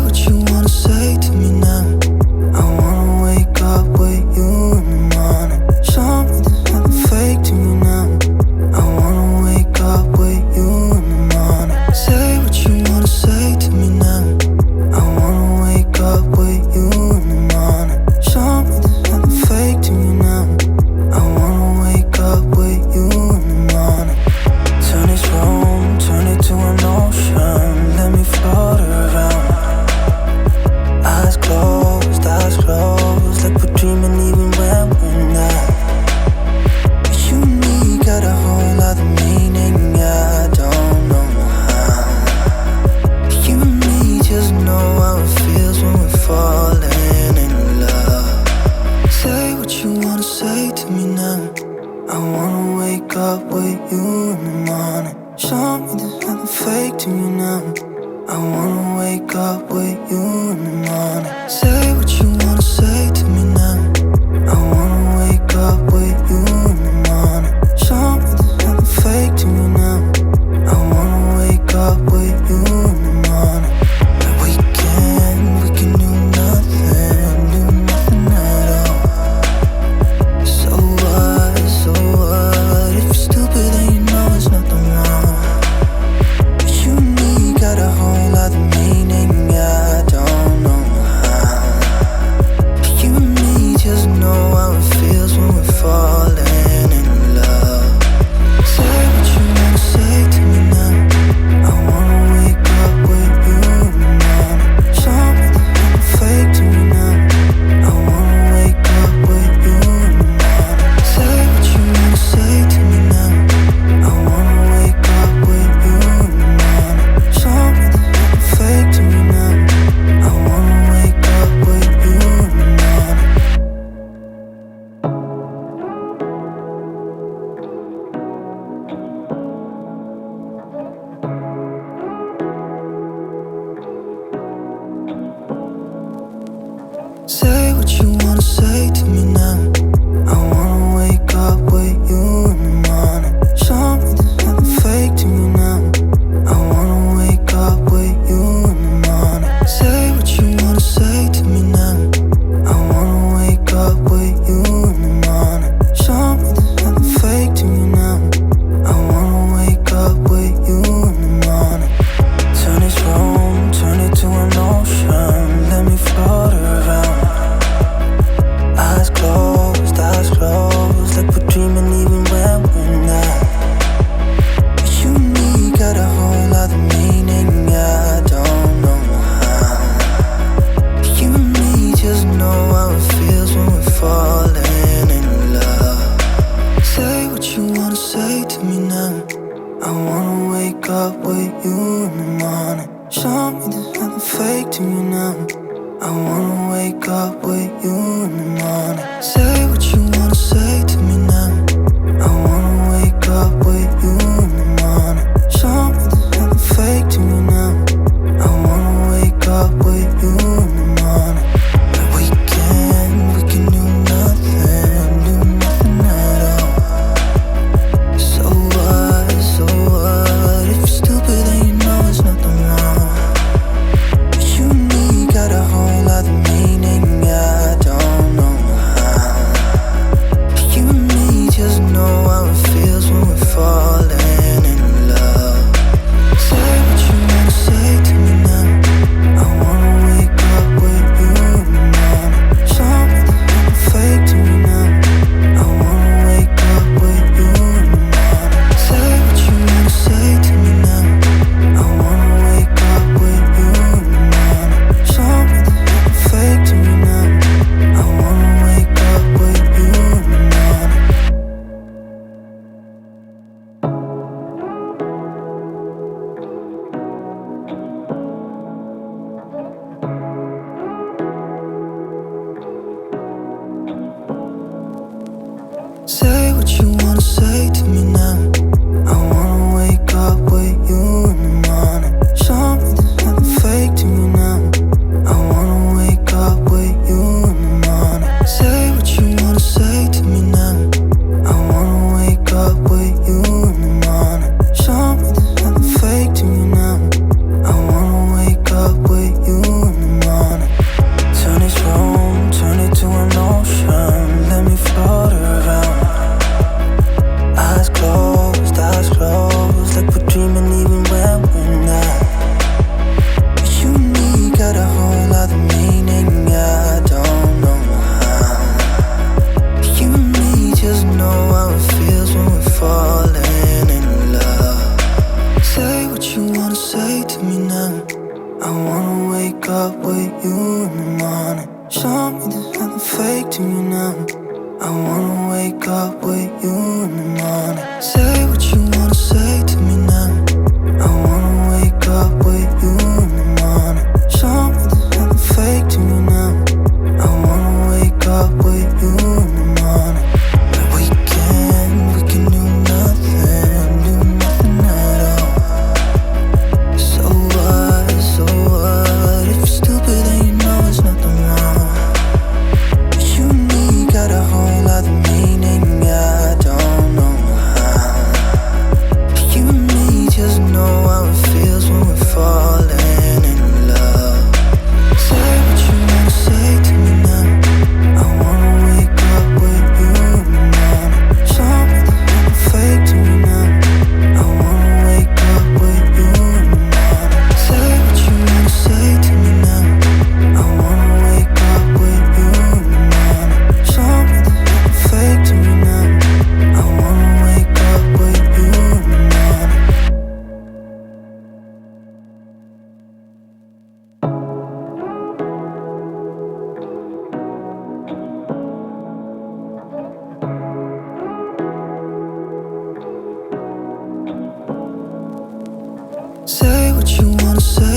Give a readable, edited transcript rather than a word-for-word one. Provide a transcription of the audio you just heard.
what you wanna say to me now. I wanna wake up with you in the morning. Show me there's nothing fake to me now. I wanna wake up with you in the morning. Say what you wanna say to me now. I wanna wake up with you in the morning. Show me there's nothing fake to me now. I wanna wake up with you in the morning. Turn this room, turn it to an ocean. Let me float around. Eyes closed, like we're dreaming even when we're not. You and me got a whole other meaning, I don't know how. You and me just know how it feels when we're falling in love. Say what you wanna say to me now. I wanna wake up with you in the morning. Show me there's nothing fake to me now. I wanna wake up with you in the morning. Say what you wanna say to me now. I wanna wake up with you in the morning. Show me there's nothing fake to me now. I wanna wake up with you in the morning. We can do nothing at all. So what, if you're stupid then you know there's nothing wrong. But you and me got a whole other meaning, I don't know how. You and me just know how it feels when we're falling in love. Say what you wanna say to me now. I wanna wake up with you in the morning. Show me there's nothing fake to me now. I wanna wake up with you in the morning. Say what you wanna say to me now. I wanna wake up with you in the morning. Show me there's nothing fake to me now. I wanna wake up with you in the morning. Say what you wanna say to me now. I wanna wake up with you in the morning. Show me there's nothing fake to me now. I wanna wake up with you in the morning. Say what you wanna say to me now. I wanna wake up with you in the morning. Show me there's nothing fake to me now. I wanna wake up with you in the morning. Turn this room, turn it to an ocean. Let me float around. Eyes closed, like we're dreaming even when we're not. But you and me got a whole other meaning, I don't know how. You and me just know how it feels when we're falling in love. Say what you wanna say to me now. I wanna wake up with you in the morning. Show me there's nothing fake to me now. I wanna wake up with you in the morning. Say what you wanna say to me now. I wanna wake up with you in the morning. Show me there's nothing fake to me now. I wanna wake up with you in the morning. We can do nothing at all. So what, if you're stupid then you know there's nothing wrong. But you and me got a whole other meaning, I don't know how. You and me just know how it feels when we're falling in love. Say what you wanna say to me now. I wanna wake up with you in the morning. Show me there's nothing fake to me now. I wanna wake up with you in the morning. Say what you wanna say to me now. I wanna wake up with you in the morning. Show me there's nothing fake to me now. I wanna wake up with you in the morning. Say what you wanna say to me now. I wanna wake up with you in the morning. Show me there's nothing fake to me now. I wanna wake up with you in the morning. Say what you wanna say to me now. I wanna wake up with you in the morning. Show me there's nothing fake to me now. I wanna wake up with you in the Show me there's nothing fake to me now. I wanna wake up with you in the morning. Say what you wanna say to me now. I wanna wake up with you in the morning. Show me there's nothing fake to me now. I wanna wake up with you in the morning. We can do nothing at all. So what? If you're stupid then you know it's nothing wrong. You and me got a whole other meaning, I don't know how. You and me just know how it feels when we're falling in love. Say what you wanna say to me now. I wanna wake up with you in the morning. Show me there's nothing fake to me now. I wanna wake up with you in the morning. Say what you wanna say to me now. I wanna wake up with you in the morning. Show me there's nothing fake to me now. I wanna wake up with you in the morning. Say what you wanna say